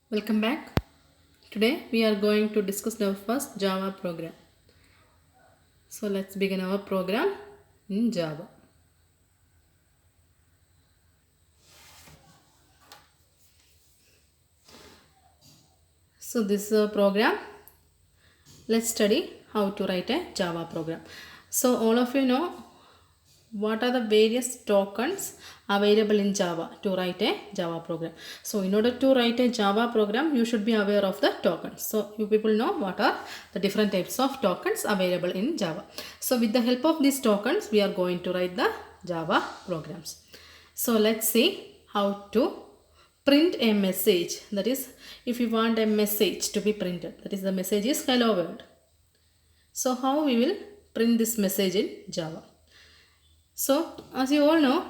Welcome back. Today we are going to discuss our first Java program. So let's begin our program in Java. So this is a program. Let's study how to write a Java program. So all of you know what are the various tokens available in Java to write a Java program. So in order to write a Java program, you should be aware of the tokens. So you people know what are the different types of tokens available in Java. So with the help of these tokens, we are going to write the Java programs. So let's see how to print a message. That is, if you want a message to be printed, that is the message is hello world. So how we will print this message in Java? So as you all know,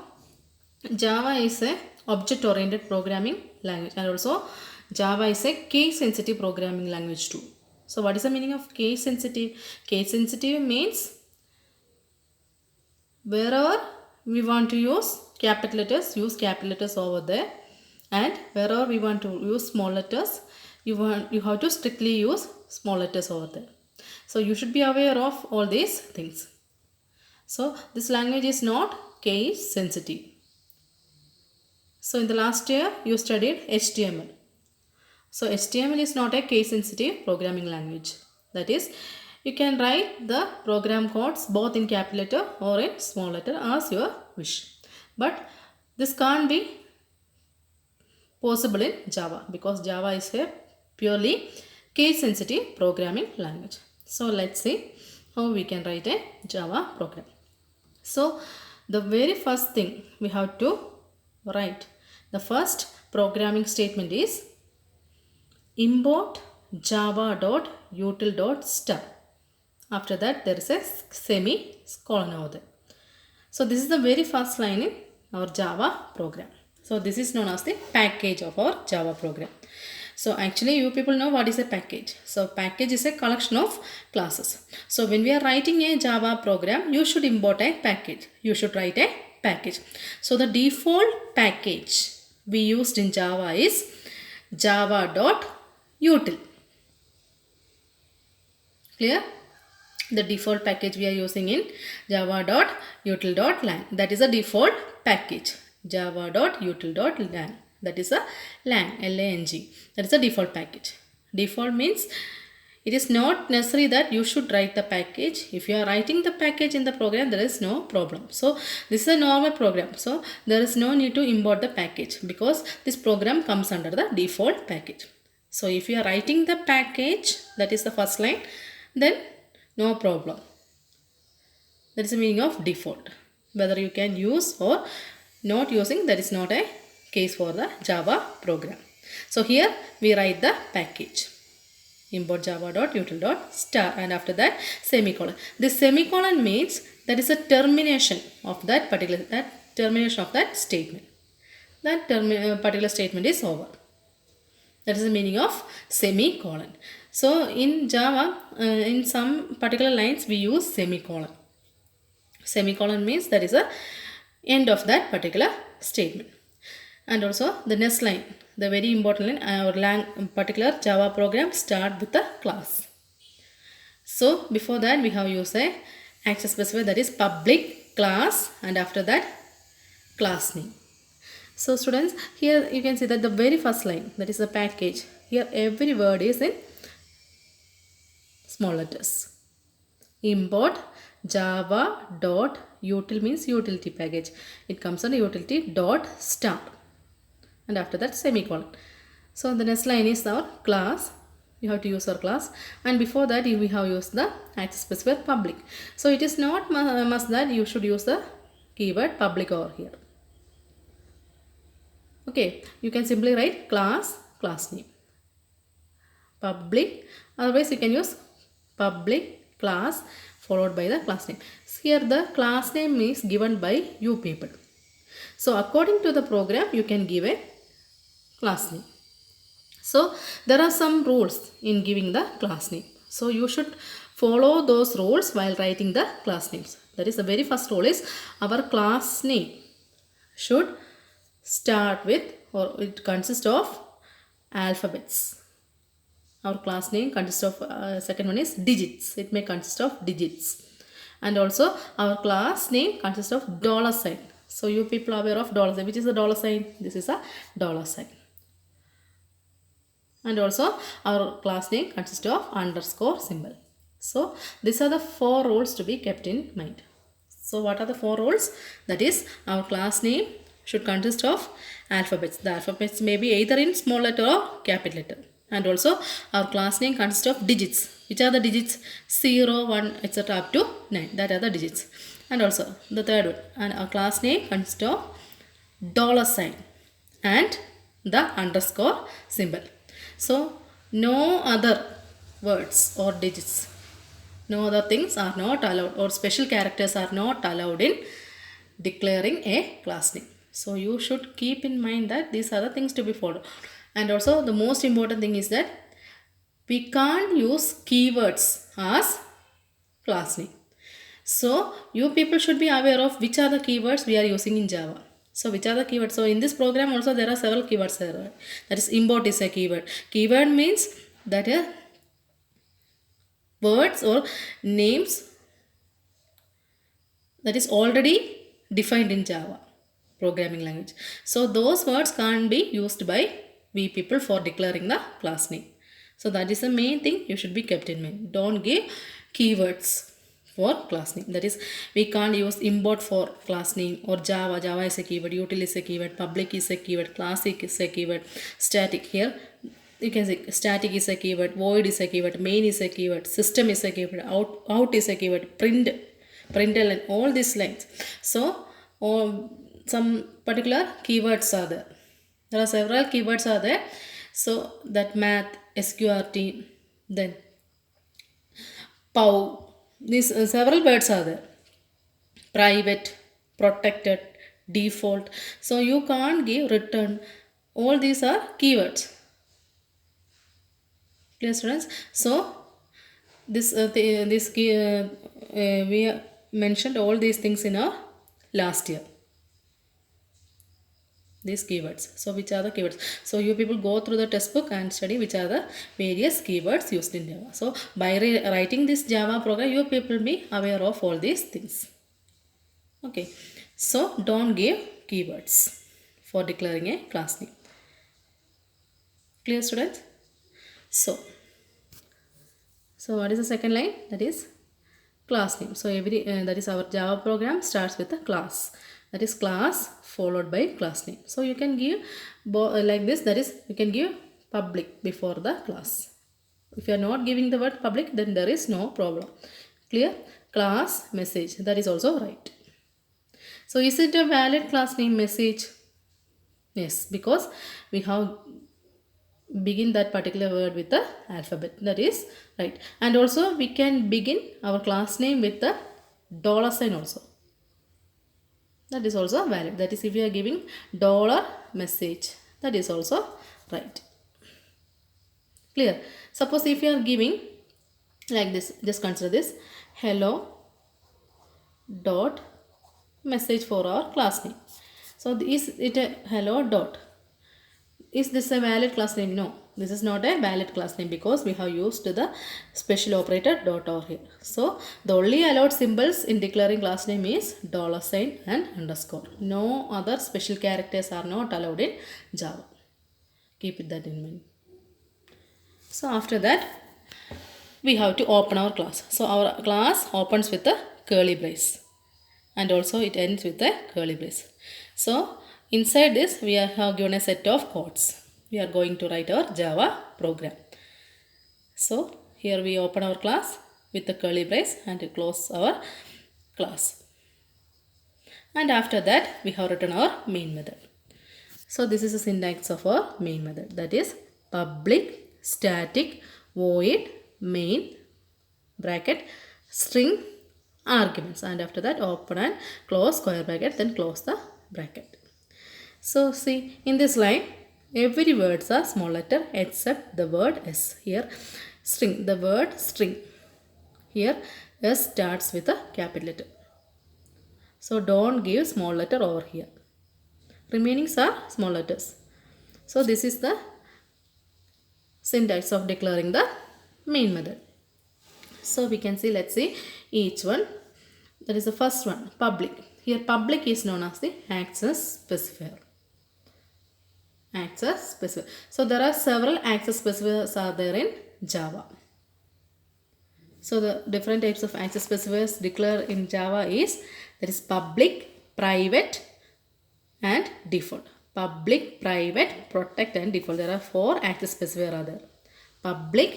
Java is a object-oriented programming language, and also Java is a case-sensitive programming language too. So what is the meaning of case-sensitive? Case-sensitive means wherever we want to use use capital letters over there, and wherever we want to use small letters, you have to strictly use small letters over there. So you should be aware of all these things. So this language is not case sensitive. So in the last year you studied HTML. So HTML is not a case sensitive programming language. That is, you can write the program codes both in capital letter or in small letter as your wish. But this can't be possible in Java because Java is a purely case sensitive programming language. So let's see how we can write a Java program. So the very first thing we have to write, the first programming statement is import java.util.star. After that there is a semicolon over there. So this is the very first line in our Java program. So this is known as the package of our Java program. So actually you people know what is a package. So package is a collection of classes. So when we are writing a Java program, you should import a package. You should write a package. So the default package we used in Java is java.util. Clear? The default package we are using in java.util.lang. That is a default package. java.util.lang. That is a lang, L-A-N-G. That is a default package. Default means it is not necessary that you should write the package. If you are writing the package in the program, there is no problem. So this is a normal program. So there is no need to import the package because this program comes under the default package. So if you are writing the package, that is the first line, then no problem. That is the meaning of default. Whether you can use or not using, that is not a case for the Java program. So here we write the package. Import java.util.star and after that semicolon. This semicolon means that is a termination of that statement. That particular statement is over. That is the meaning of semicolon. So in Java, in some particular lines we use semicolon. Semicolon means that is the end of that particular statement. And also the next line, the very important line, our particular Java program start with a class. So before that we have used a access specifier, that is public class, and after that class name. So students, here you can see that the very first line, that is the package, here every word is in small letters. Import java.util means utility package. It comes under utility.star and after that semicolon. So the next line is our class. You have to use our class, and before that we have used the access specifier public. So it is not must that you should use the keyword public over here. Okay, you can simply write class name, public, otherwise you can use public class followed by the class name. Here the class name is given by you people. So according to the program you can give a class name. So there are some rules in giving the class name. So you should follow those rules while writing the class names. That is, the very first rule is our class name should start with, or it consists of, alphabets. Our class name consists of, second one is digits. It may consist of digits. And also our class name consists of dollar sign. So you people are aware of dollar sign. Which is the dollar sign? This is a dollar sign. And also our class name consists of underscore symbol. So these are the 4 rules to be kept in mind. So what are the 4 rules? That is, our class name should consist of alphabets. The alphabets may be either in small letter or capital letter. And also our class name consists of digits. Which are the digits? 0, 1, etc. up to 9. That are the digits. And also the third one. And our class name consists of dollar sign and the underscore symbol. So no other words or digits, no other things are not allowed, or special characters are not allowed in declaring a class name. So you should keep in mind that these are the things to be followed. And also the most important thing is that we can't use keywords as class name. So you people should be aware of which are the keywords we are using in Java. So which are the keywords? So in this program also there are several keywords there. That is, import is a keyword. Keyword means that words or names that is already defined in Java programming language. So those words can't be used by we people for declaring the class name. So that is the main thing you should be kept in mind. Don't give keywords for class name. That is, we can't use import for class name or Java. Java is a keyword, util is a keyword, public is a keyword, classic is a keyword, static. Here you can say static is a keyword, void is a keyword, main is a keyword, system is a keyword, out is a keyword, println, all these lines. So some particular keywords are there. There are several keywords are there. So that math, sqrt, then pow, these several words are there. Private, protected, default. So you can't give return. All these are keywords. Clear, students? So we mentioned all these things in our last year. These keywords. So which are the keywords? So you people go through the textbook and study which are the various keywords used in Java. So by writing this Java program, you people be aware of all these things. Okay. So don't give keywords for declaring a class name. Clear, students? So what is the second line? That is class name. So that is our Java program starts with a class. That is class followed by class name. So you can give like this. That is, you can give public before the class. If you are not giving the word public, then there is no problem. Clear? Class message. That is also right. So is it a valid class name message? Yes, because we have begin that particular word with the alphabet. That is right. And also we can begin our class name with the dollar sign also. That is also valid. That is, if we are giving dollar message, that is also right. Clear? Suppose if you are giving like this, just consider this, hello dot message for our class name. So is it a hello dot? Is this a valid class name? No, this is not a valid class name because we have used the special operator dot over here. So the only allowed symbols in declaring class name is dollar sign and underscore. No other special characters are not allowed in Java. Keep that in mind. So after that, we have to open our class. So our class opens with a curly brace and also it ends with a curly brace. So inside this, we have given a set of codes. We are going to write our Java program. So here we open our class with the curly brace and close our class. And after that, we have written our main method. So this is the syntax of our main method. That is public static void main bracket string arguments, and after that open and close square bracket, then close the bracket. So see, in this line every words are small letter except the word S. Here string, the word string, here S starts with a capital letter. So don't give small letter over here. Remaining are small letters. So this is the syntax of declaring the main method. So we can see, let's see each one. That is the first one, public. Here public is known as the access specifier. Access specifier. So there are several access specifiers are there in Java. So the different types of access specifiers declared in Java is, that is public, private and default. Public, private, protect and default. There are 4 access specifiers are there. Public,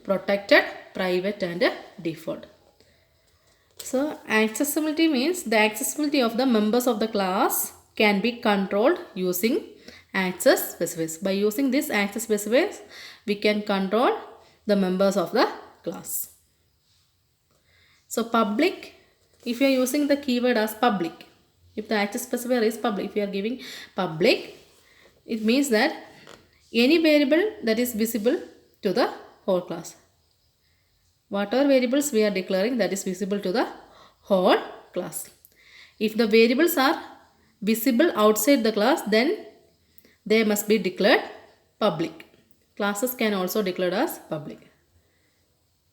protected, private and default. So accessibility means the accessibility of the members of the class can be controlled using access specifiers. By using this access specifiers, we can control the members of the class. So public, if you are using the keyword as public, if the access specifier is public, if you are giving public, it means that any variable that is visible to the whole class. Whatever variables we are declaring, that is visible to the whole class. If the variables are visible outside the class, then they must be declared public. Classes can also declared as public.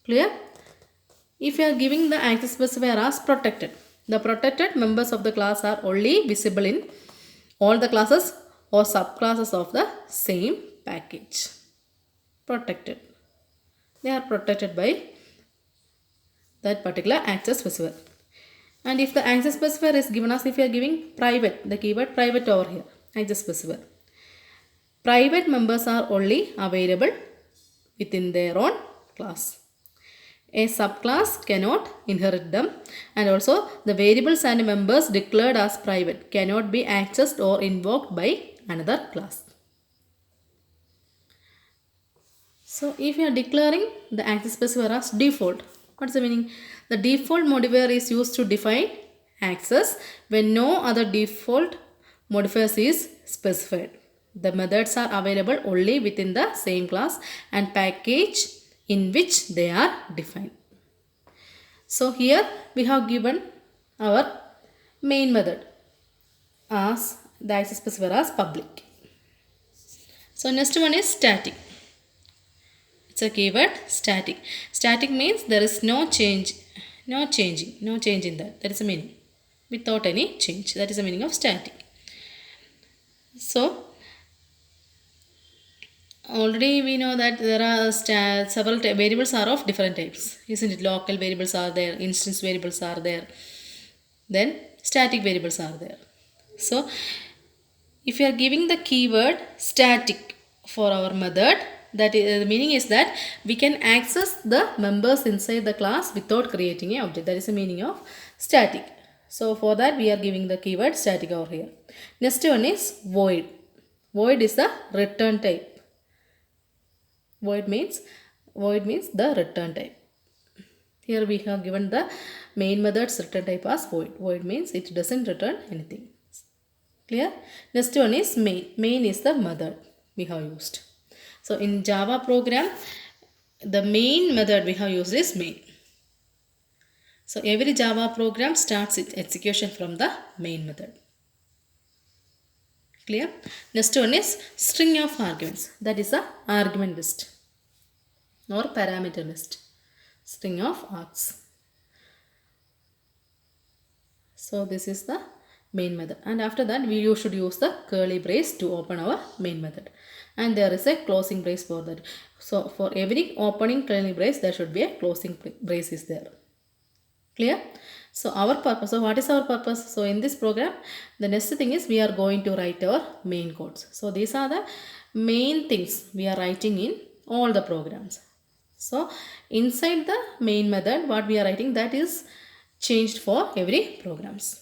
Clear? If you are giving the access specifier as protected, the protected members of the class are only visible in all the classes or subclasses of the same package. Protected. They are protected by that particular access specifier. And if the access specifier is given as, if you are giving private, the keyword private over here, access specifier. Private members are only available within their own class. A subclass cannot inherit them, and also the variables and members declared as private cannot be accessed or invoked by another class. So if you are declaring the access specifier as default, what is the meaning? The default modifier is used to define access when no other default modifiers is specified. The methods are available only within the same class and package in which they are defined. So here we have given our main method as the access specifier as public. So next one is static. It's a keyword static. Static means there is no change, no changing, no change in that. That is the meaning. Without any change. That is the meaning of static. So already we know that there are several variables are of different types, isn't it? Local variables are there, instance variables are there, then static variables are there. So if you are giving the keyword static for our method, that is, the meaning is that we can access the members inside the class without creating an object. That is the meaning of static. So for that we are giving the keyword static over here. Next one is void. Void is the return type. Void means the return type. Here we have given the main method's return type as void. Void means it doesn't return anything. Clear? Next one is main. Main is the method we have used. So in Java program, the main method we have used is main. So every Java program starts its execution from the main method. Clear? Next one is string of arguments. That is a argument list or parameter list. String of args. So this is the main method, and after that you should use the curly brace to open our main method, and there is a closing brace for that. So for every opening curly brace there should be a closing brace is there. Clear? So our purpose, so what is our purpose? So in this program the next thing is we are going to write our main codes. So these are the main things we are writing in all the programs. So inside the main method what we are writing, that is changed for every programs.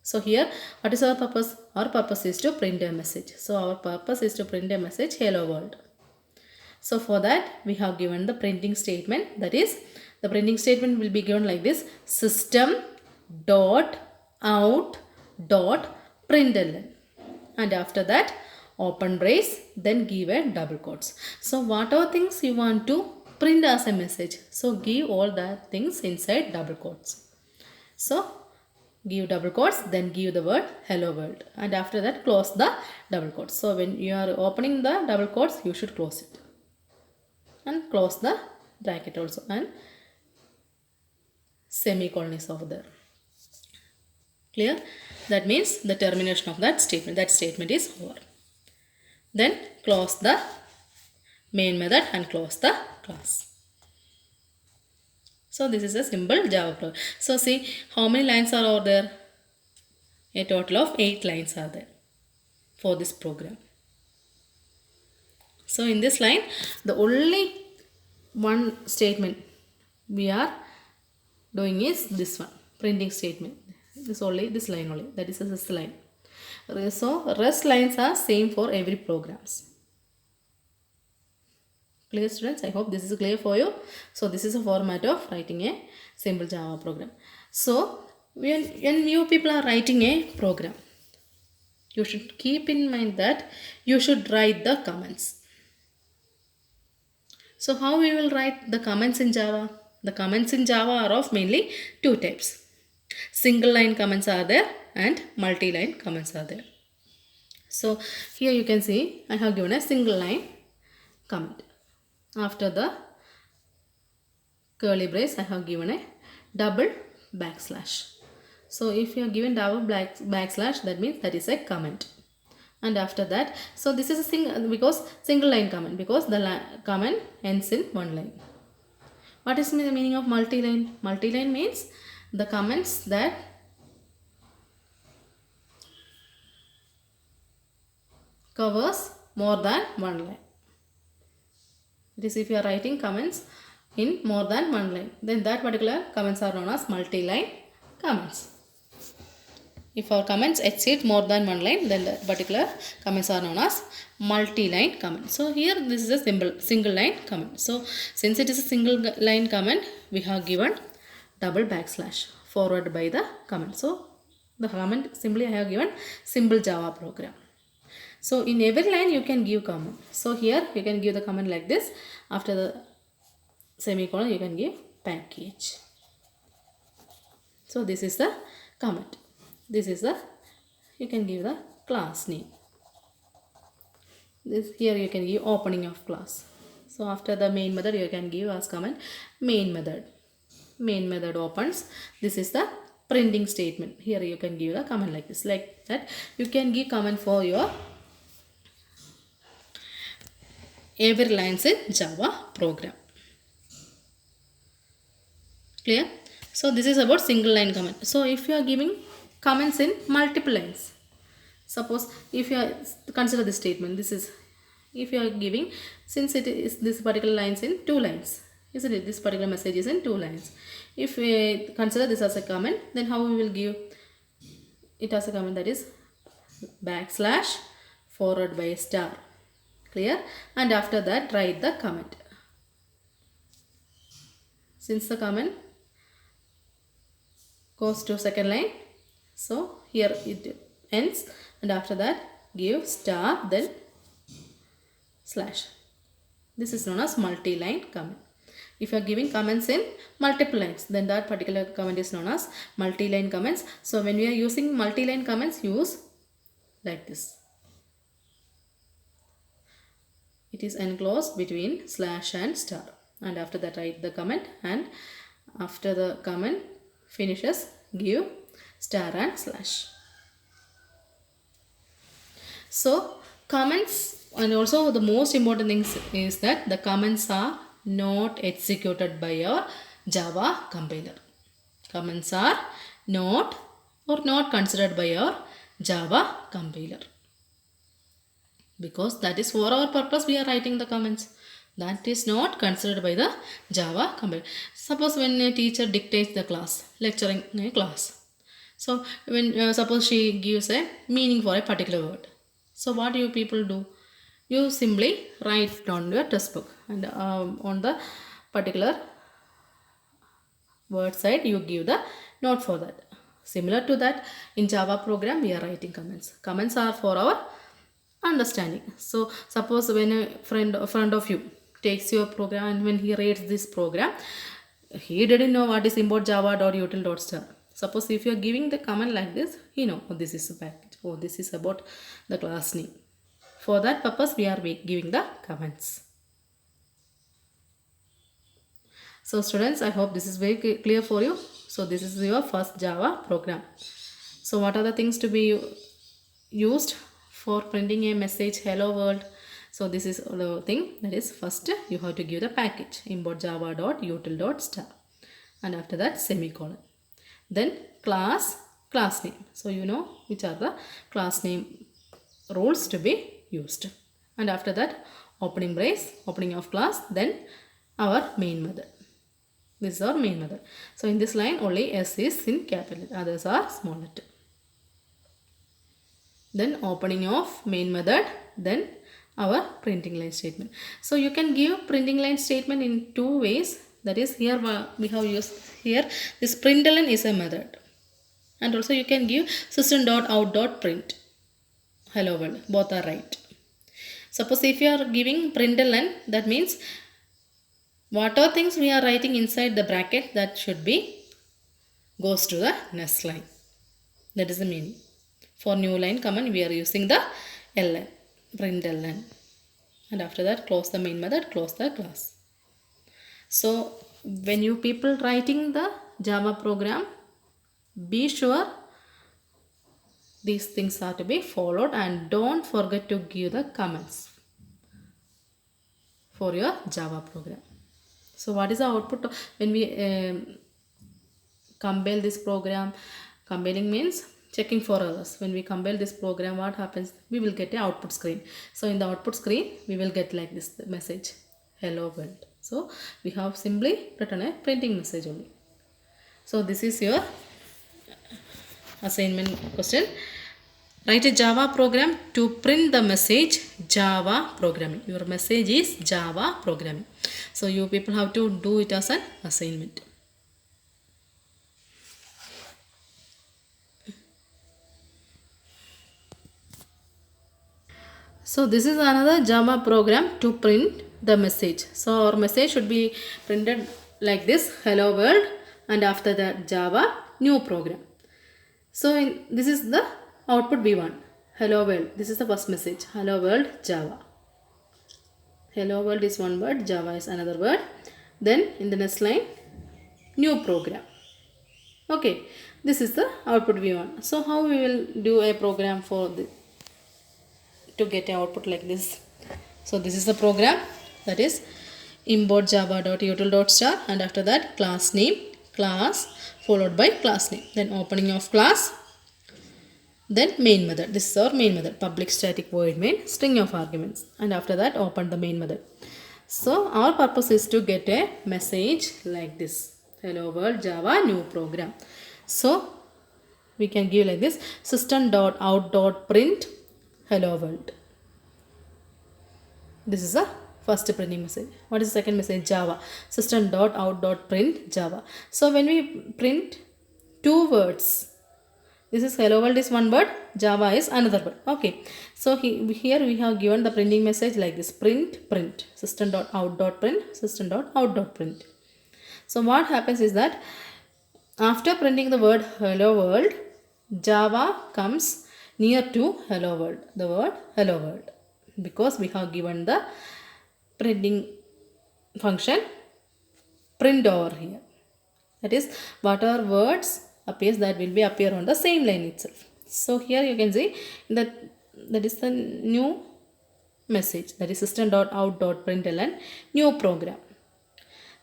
So here what is our purpose? Our purpose is to print a message. So our purpose is to print a message, hello world. So for that we have given the printing statement, that is the printing statement will be given like this: system dot out dot println, and after that open brace, then give a double quotes. So whatever things you want to print as a message, so give all that things inside double quotes. So give double quotes, then give the word hello world, and after that close the double quotes. So when you are opening the double quotes you should close it. and close the bracket also, and semicolon is over there. Clear? That means the termination of that statement. That statement is over. Then close the main method and close the class. So this is a simple Java program. So see how many lines are over there? A total of 8 lines are there for this program. So in this line, the only one statement we are doing is this one, printing statement. This line only, that is this line. So rest lines are same for every programs. Clear, students? I hope this is clear for you. So this is a format of writing a simple Java program. So when you people are writing a program, you should keep in mind that you should write the comments. So how we will write the comments in Java? The comments in Java are of mainly two types. Single line comments are there and multi-line comments are there. So here you can see I have given a single line comment. After the curly brace I have given a double backslash. So if you are given double backslash, that means that is a comment. And after that, so this is a single line comment, because the comment ends in one line. What is the meaning of multi-line? Multi-line means the comments that covers more than one line. It is if you are writing comments in more than one line, then that particular comments are known as multi-line comments. If our comments exceed more than one line, then the particular comments are known as multi-line comment. So here this is a single line comment. So since it is a single line comment, we have given double backslash followed by the comment. So the comment simply I have given simple Java program. So in every line you can give comment. So here you can give the comment like this. After the semicolon you can give package. So this is the comment. This is the, you can give the class name. This here you can give opening of class. So after the main method you can give as comment main method. Main method opens. This is the printing statement. Here you can give the comment like this. Like that you can give comment for your every lines in Java program. Clear? So this is about single line comment. So if you are giving comments in multiple lines, suppose if you are, consider this statement, this is if you are giving, since it is this particular lines in 2 lines, isn't it? This particular message is in 2 lines. If we consider this as a comment, then how we will give it as a comment, that is backslash followed by a star. Clear? And after that write the comment. Since the comment goes to second line, so here it ends, and after that give star then slash. This is known as multi-line comment. If you are giving comments in multiple lines, then that particular comment is known as multi-line comments. So when we are using multi-line comments, use like this. It is enclosed between slash and star, and after that write the comment, and after the comment finishes give star and slash. So comments, and also the most important thing is that the comments are not executed by your Java compiler. Comments are not considered by your Java compiler, because that is for our purpose we are writing the comments. That is not considered by the Java compiler. Suppose when a teacher dictates the class, lecturing a class. So when suppose she gives a meaning for a particular word. So what you people do? You simply write on your textbook, and on the particular word side you give the note for that. Similar to that, in Java program we are writing comments. Comments are for our understanding. So suppose when a friend of you takes your program, and when he reads this program, he didn't know what is import java.util.star. Suppose if you are giving the comment like this, he know, oh, this is a package, oh, this is about the class name. For that purpose we are giving the comments. So students, I hope this is very clear for you. So this is your first Java program. So what are the things to be used for printing a message hello world? So this is the thing, that is first you have to give the package import java.util.star, and after that semicolon, then class name. So you know which are the class name rules to be used, and after that opening brace, opening of class, then our main method. This is our main method. So in this line only S is in capital, others are small letter. Then opening of main method, then our printing line statement. So you can give printing line statement in two ways. That is, here we have used here this println is a method, and also you can give system.out.print hello world, both are right. Suppose if you are giving println, that means what are things we are writing inside the bracket, that should be goes to the next line. That is the meaning. For new line command we are using the ln, println, and after that close the main method, close the class. So when you people writing the Java program, be sure these things are to be followed, and don't forget to give the comments for your Java program. So what is the output when we compile this program? Compiling means checking for errors. When we compile this program, what happens? We will get a output screen. So in the output screen we will get like this message, hello world. So we have simply written a printing message only. So this is your assignment question. Write a Java program to print the message Java programming. Your message is Java programming. So you people have to do it as an assignment. So this is another Java program to print the message. So our message should be printed like this, hello world, and after that Java new program. So this is the output we want, hello world. This is the first message, hello world Java. Hello world is one word, Java is another word. Then in the next line, new program. Okay, this is the output we want. So how we will do a program for the to get an output like this? So this is the program, that is import java.util.star, and after that class name, class followed by class name, then opening of class, then main method. This is our main method, public static void main, string of arguments, and after that open the main method. So our purpose is to get a message like this, hello world Java new program. So we can give like this, system.out.print hello world. This is the first printing message. What is the second message? Java, system.out.print Java. So when we print two words, this is hello world is one word, Java is another word. Okay, so here we have given the printing message like this, print system.out.print system.out.print. So what happens is that after printing the word hello world, Java comes near to hello world, the word hello world, because we have given the printing function print over here. That is, whatever words appears, that will be appear on the same line itself. So here you can see that is the new message, that is system.out.println new program.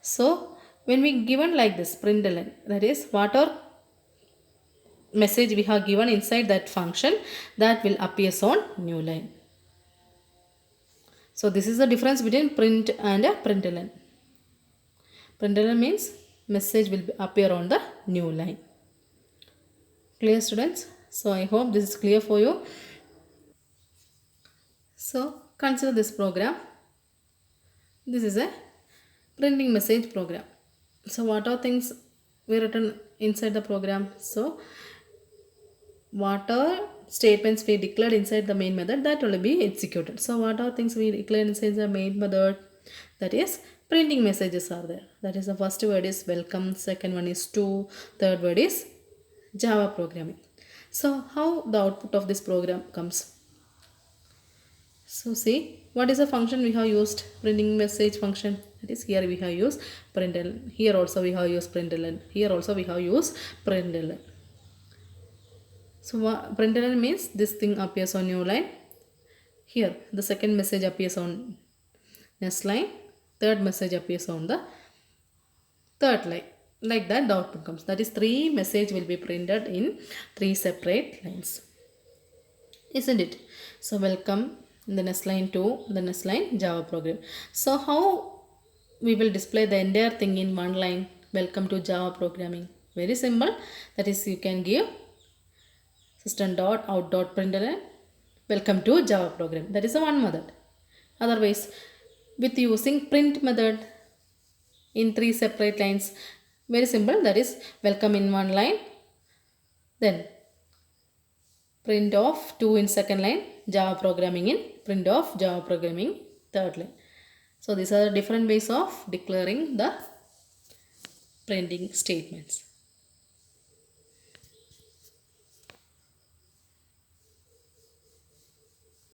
So when we given like this println, that is whatever message we have given inside that function, that will appear on new line. So this is the difference between print and a println. Println means message will appear on the new line. Clear students? So I hope this is clear for you. So consider this program. This is a printing message program. So what are things we written inside the program? So what are statements we declared inside the main method, that will be executed. So what are things we declared inside the main method? That is printing messages are there. That is, the first word is welcome, second one is to, third word is Java programming. So how the output of this program comes? So see, what is the function we have used? Printing message function. That is, here we have used println, here also we have used println, here also we have used println. So println means this thing appears on new line. Here the second message appears on next line, third message appears on the third line. Like that the output comes. That is, 3 message will be printed in 3 separate lines, isn't it? So welcome in the next line to the next line Java program. So how we will display the entire thing in one line? Welcome to Java programming. Very simple. That is, you can give system.out.println welcome to Java program. That is the one method. Otherwise, with using print method in 3 separate lines, very simple. That is, welcome in one line, then print of 2 in second line, Java programming in print of Java programming third line. So these are different ways of declaring the printing statements.